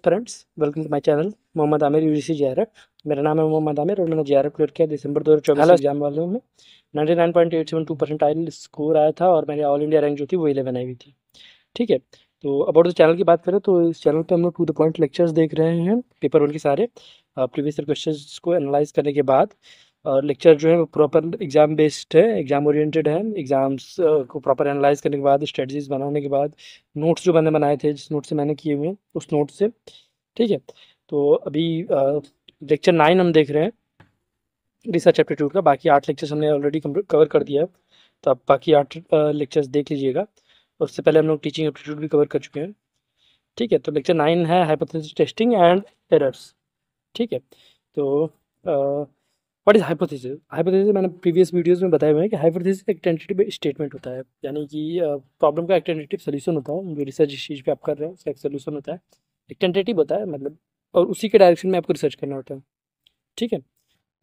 Friends, welcome to my channel Mohammad Aamir UGC JRF. मेरा नाम है मोहम्मद आमिर और मैंने जेआरएफ क्लियर किया दिसंबर 2024 एग्जाम वालों में 99.872% आइल स्कोर आया था और मेरी ऑल इंडिया रैंक जो थी वो 11 आई हुई थी। ठीक है, तो अबाउट द चैनल की बात करें तो इस चैनल पे हम लोग टू द पॉइंट लेक्चर्स देख रहे हैं पेपर 1 के सारे प्रीवियस ईयर क्वेश्चंस को एनालाइज करने के बाद। और लेक्चर जो है वो प्रॉपर एग्जाम बेस्ड है, एग्जाम ओरिएंटेड है। एग्जाम्स को प्रॉपर एनालाइज करने के बाद, स्ट्रेटजीज बनाने के बाद, नोट्स जो मैंने बनाए थे, जिस नोट से मैंने किए हुए हैं उस नोट से। ठीक है, तो अभी लेक्चर 9 हम देख रहे हैं रिसर्च एप्टीट्यूड का। बाकी 8 लेक्चर्स हमने ऑलरेडी कवर कर दिया है, तो आप बाकी 8 लेक्चर्स देख लीजिएगा। उससे पहले हम लोग टीचिंग एप्टीट्यूड भी कवर कर चुके हैं। ठीक है, तो लेक्चर 9 है हाइपोथेसिस टेस्टिंग एंड एरर्स। ठीक है, तो व्हाट इज हाइपोथेसिस? हाइपोथेसिस मैंने प्रीवियस वीडियोस में बताया हुआ है कि हाइपोथेसिस एक टेंटेटिव स्टेटमेंट होता है, यानी कि प्रॉब्लम का एक टेंटेटिव सोल्यूशन होता है। जो रिसर्च जिस चीज़ पे आप कर रहे हैं उसका एक सोल्यूशन होता है, एक टेंटेटिव होता है मतलब, और उसी के डायरेक्शन में आपको रिसर्च करना होता है। ठीक है,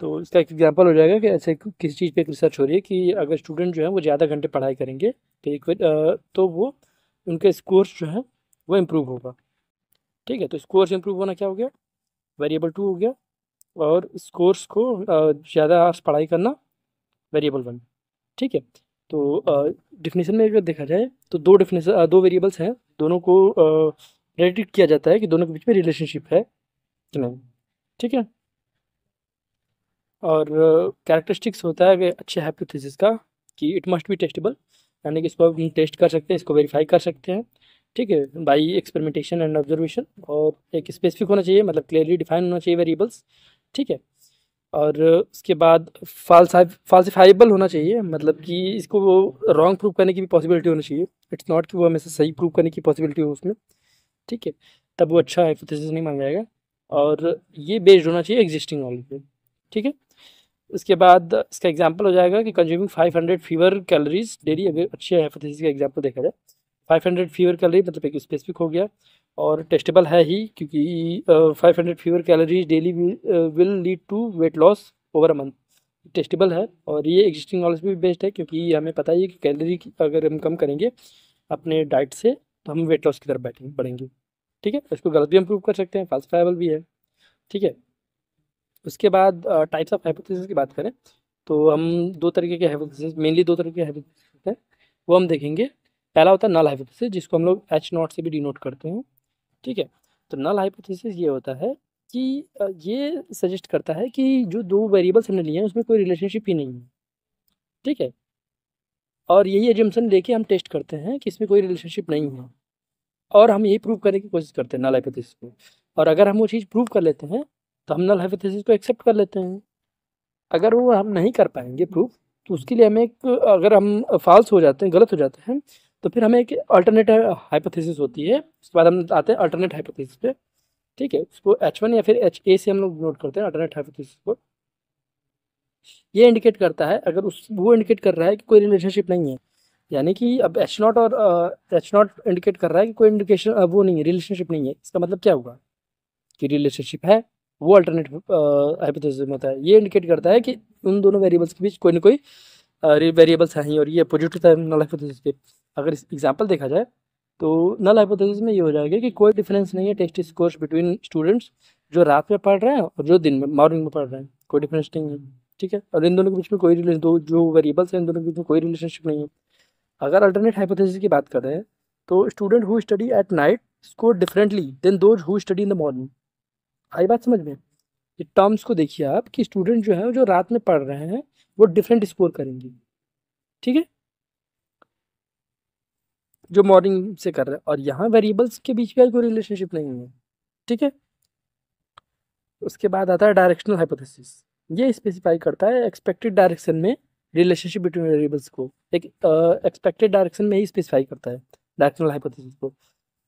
तो इसका एक एग्जांपल हो जाएगा कि ऐसे किसी चीज़ पे एक रिसर्च हो रही है कि अगर स्टूडेंट जो है वो ज़्यादा घंटे पढ़ाई करेंगे तो वो उनके स्कोर्स जो है वो इम्प्रूव होगा। ठीक है, तो स्कोर्स इम्प्रूव होना क्या हो गया? वेरिएबल 2 हो गया, और स्कोर्स को ज़्यादा आवर्स पढ़ाई करना वेरिएबल 1। ठीक है, तो डिफिनेशन में अगर देखा जाए तो दो वेरिएबल्स हैं, दोनों को प्रेडिक्ट किया जाता है कि दोनों के बीच में रिलेशनशिप है कि नहीं। ठीक है, और कैरेक्टरिस्टिक्स होता है कि अच्छे हाइपोथेसिस का कि इट मस्ट बी टेस्टेबल, यानी कि इसको हम टेस्ट कर सकते हैं, इसको वेरीफाई कर सकते हैं। ठीक है, बाई एक्सपेरिमेंटेशन एंड ऑब्जर्वेशन, और एक स्पेसिफिक होना चाहिए, मतलब क्लियरली डिफाइन होना चाहिए वेरिएबल्स। ठीक है, और उसके बाद फाल्सिफाइबल होना चाहिए, मतलब कि इसको वो रॉन्ग प्रूव करने की भी पॉसिबिलिटी होनी चाहिए। इट्स नॉट कि वो हमेशा सही प्रूव करने की पॉसिबिलिटी हो उसमें। ठीक है, तब वो अच्छा हाइपोथेसिस नहीं माना जाएगा, और ये बेस्ड होना चाहिए एग्जिस्टिंग नॉलेज पे। ठीक है, उसके बाद इसका एग्जांपल हो जाएगा कि कंज्यूमिंग 500 फीवर कैलोरीज डेली। अगर अच्छे हाइपोथेसिस का एग्जांपल देखा जाए, 500 फीवर कैलोरी मतलब एक स्पेसिफिक हो गया और टेस्टेबल है ही, क्योंकि 500 fewer calories daily will lead to weight loss over a month. Testable है, और ये एग्जिस्टिंग नॉलेज पे भी बेस्ड है, क्योंकि हमें पता ही है कि कैलोरी अगर हम कम करेंगे अपने डाइट से तो हम वेट लॉस की तरफ बढ़ेंगे। ठीक है, इसको गलत भी हम प्रूव कर सकते हैं, फाल्सिफाइबल भी है। ठीक है, उसके बाद टाइप्स ऑफ हाइपोथेसिस की बात करें तो हम दो तरीके के हाइपोथेसिस, मेनली दो तरीके के हाइपोथेसिस होते हैं, वो हम देखेंगे। पहला होता है नल हाइपोथेसिस, जिसको हम लोग एच नॉट से भी डिनोट करते हैं। ठीक है, तो नल हाइपोथेसिस ये होता है कि ये सजेस्ट करता है कि जो दो वेरिएबल्स हमने लिए हैं उसमें कोई रिलेशनशिप ही नहीं है। ठीक है, और यही एजम्पशन लेके हम टेस्ट करते हैं कि इसमें कोई रिलेशनशिप नहीं है, और हम यही प्रूव करने की कोशिश करते हैं नल हाइपोथेसिस को। और अगर हम वो चीज़ प्रूव कर लेते हैं तो हम नल हाइपोथेसिस को एक्सेप्ट कर लेते हैं। अगर वो हम नहीं कर पाएंगे प्रूफ, तो उसके लिए हमें एक, अगर हम फॉल्स हो जाते हैं, गलत हो जाते हैं, तो फिर हमें एक अल्टरनेट हाइपोथेसिस होती है। उसके बाद हम आते हैं अल्टरनेट हाइपोथेसिस पे। ठीक है, उसको H1 या फिर HA से हम लोग नोट करते हैं अल्टरनेट हाइपोथेसिस को। ये इंडिकेट करता है, अगर उस वो इंडिकेट कर रहा है कि कोई रिलेशनशिप नहीं है, यानी कि अब H0 और H0 इंडिकेट कर रहा है कि कोई इंडिकेशन वो नहीं है, रिलेशनशिप नहीं है। इसका मतलब क्या हुआ कि रिलेशनशिप है, वो अल्टरनेट हाइपोथेसिस में होता है। ये इंडिकेट करता है कि उन दोनों वेरिएबल्स के बीच कोई ना कोई वेरिएबल्स हैं ही, और ये पॉजिटिव था नल हाइपोथेसिस पे। अगर इस एग्जांपल देखा जाए तो नल हाइपोथेसिस में ये हो जाएगा कि कोई डिफरेंस नहीं है टेस्ट स्कोर्स बिटवीन स्टूडेंट्स, जो रात में पढ़ रहे हैं और जो दिन में मॉर्निंग में पढ़ रहे हैं, कोई डिफरेंस नहीं है। ठीक है, और इन दोनों के बीच में कोई दो जो वेरिएबल्स हैं इन दोनों के बीच में कोई रिलेशनशिप नहीं है। अगर अल्टरनेट हाइपोथेसिस की बात कर रहे हैं तो student who study at night score differently than those who study in the morning. आई बात समझ में? ये टर्म्स को देखिए आप कि स्टूडेंट जो है जो रात में पढ़ रहे हैं वो डिफरेंट स्कोर करेंगे, ठीक है, जो मॉर्निंग से कर रहे हैं। और यहाँ वेरिएबल्स के बीच में कोई रिलेशनशिप नहीं है। ठीक है, उसके बाद आता है डायरेक्शनल हाइपोथेसिस। ये स्पेसिफाई करता है एक्सपेक्टेड डायरेक्शन में रिलेशनशिप बिटवीन वेरिएबल्स को, एक एक्सपेक्टेड डायरेक्शन में ही स्पेसिफाई करता है डायरेक्शनल हाइपोथेसिस को।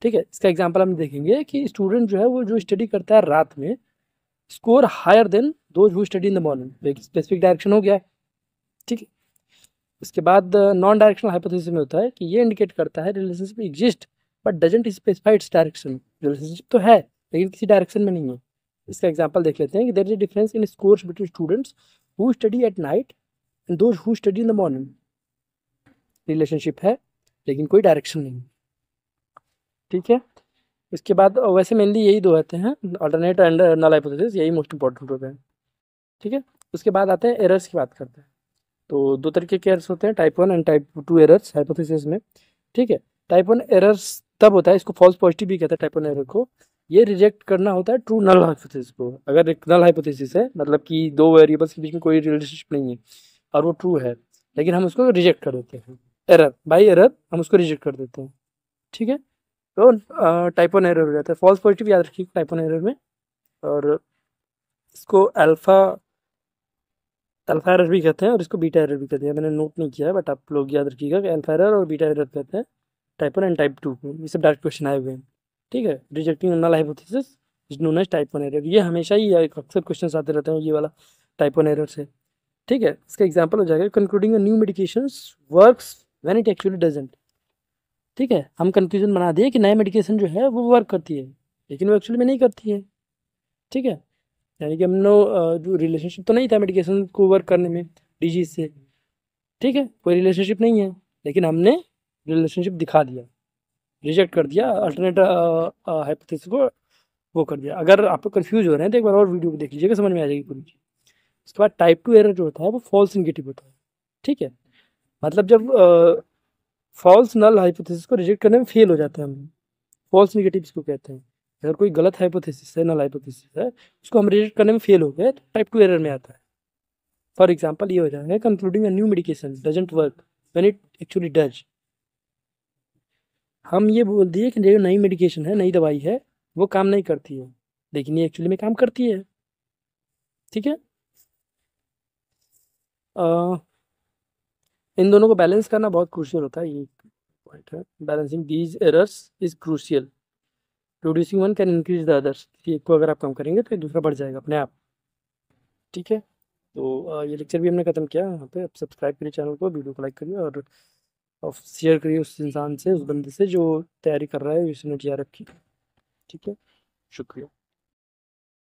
ठीक है, इसका एग्जांपल हम देखेंगे कि स्टूडेंट जो है वो जो स्टडी करता है रात में score higher than those who study in the morning, एक स्पेसिफिक डायरेक्शन हो गया है। ठीक है, उसके बाद नॉन डायरेक्शनल हाइपोथेसिस में होता है कि ये इंडिकेट करता है relationship exist but doesn't specify its direction. Relationship तो है लेकिन किसी डायरेक्शन में नहीं है। इसका एग्जांपल देख लेते हैं कि there is a difference in scores between students who study at night and those who study in the morning. Relationship है लेकिन कोई डायरेक्शन नहीं। ठीक है, इसके बाद वैसे मेनली यही दो आते हैं, अल्टरनेट एंड नल हाइपोथेसिस, यही मोस्ट इंपॉर्टेंट होते हैं। ठीक है, उसके बाद आते हैं एरर्स की बात करते हैं। तो दो तरीके के एरर्स होते हैं, type 1 and type 2 errors hypothesis में। ठीक है, टाइप 1 एरर्स तब होता है, इसको फॉल्स पॉजिटिव भी कहते हैं टाइप 1 एरर को। ये रिजेक्ट करना होता है ट्रू नल हाइपोथेसिस को। अगर एक नल हाइपोथेसिस है, मतलब कि दो वेरिएबल्स के बीच में कोई रिलेशनशिप नहीं है और वो ट्रू है, लेकिन हम उसको रिजेक्ट कर देते हैं, एरर बाई एरर हम उसको रिजेक्ट कर देते हैं। ठीक है, तो टाइप 1 एरर हो जाता है। फॉल्स पॉजिटिव याद रखिए टाइप 1 एरर में। और इसको अल्फा अल्फा एरर भी कहते हैं और इसको बीटा एरर भी कहते हैं। मैंने नोट नहीं किया है, बट आप लोग याद रखिएगा कि अल्फा एरर और बीटा एरर कहते हैं टाइप 1 एंड टाइप 2 को। ये सब डायरेक्ट क्वेश्चन आए हुए हैं। ठीक है, rejecting null hypothesis is known as type 1 error. ये हमेशा ही अक्सर क्वेश्चन आते रहते हैं ये वाला टाइप 1 एरर से। ठीक है, इसका एग्जाम्पल हो जाएगा concluding new medication works when it actually doesn't. ठीक है, हम कंक्लूजन बना दिए कि नए मेडिकेशन जो है वो वर्क करती है, लेकिन वो एक्चुअली में नहीं करती है। ठीक है, यानी कि हमने जो रिलेशनशिप तो नहीं था मेडिकेशन को वर्क करने में डिजीज से। ठीक है, कोई रिलेशनशिप नहीं है, लेकिन हमने रिलेशनशिप दिखा दिया, रिजेक्ट कर दिया, अल्टरनेट हाइपोथेसिस को वो कर दिया। अगर आप कंफ्यूज हो रहे हैं तो एक बार और वीडियो को देख लीजिएगा, समझ में आ जाएगी पूरी चीज़। उसके बाद टाइप 2 एरर जो होता है वो फॉल्स नेगेटिव होता है। ठीक है, मतलब जब फॉल्स नल हाइपोथेसिस को रिजेक्ट करने में फेल हो जाते हैं हम, फॉल्स नेगेटिव इसको कहते हैं। अगर कोई गलत हाइपोथेसिस है, नल हाइपोथेसिस है, उसको हम रिजेक्ट करने में फेल हो गए तो टाइप 2 एरर में आता है। फॉर एग्जाम्पल ये हो जाएगा concluding a new medication doesn't work when it actually does. हम ये बोल दिए कि जो नई मेडिकेशन है, नई दवाई है, वो काम नहीं करती है, लेकिन ये एक्चुअली में काम करती है। ठीक है, इन दोनों को बैलेंस करना बहुत क्रूशियल होता है, ये पॉइंट है। Balancing these errors is crucial, producing one can increase the others. एक को अगर आप कम करेंगे तो दूसरा बढ़ जाएगा अपने आप। ठीक है, तो ये लेक्चर भी हमने ख़त्म किया यहाँ पे। आप सब्सक्राइब करिए चैनल को, वीडियो को लाइक करिए और शेयर करिए उस इंसान से, उस बंदे से जो तैयारी कर रहा है यूएसएनएट जीआरएफ की। ठीक है, शुक्रिया।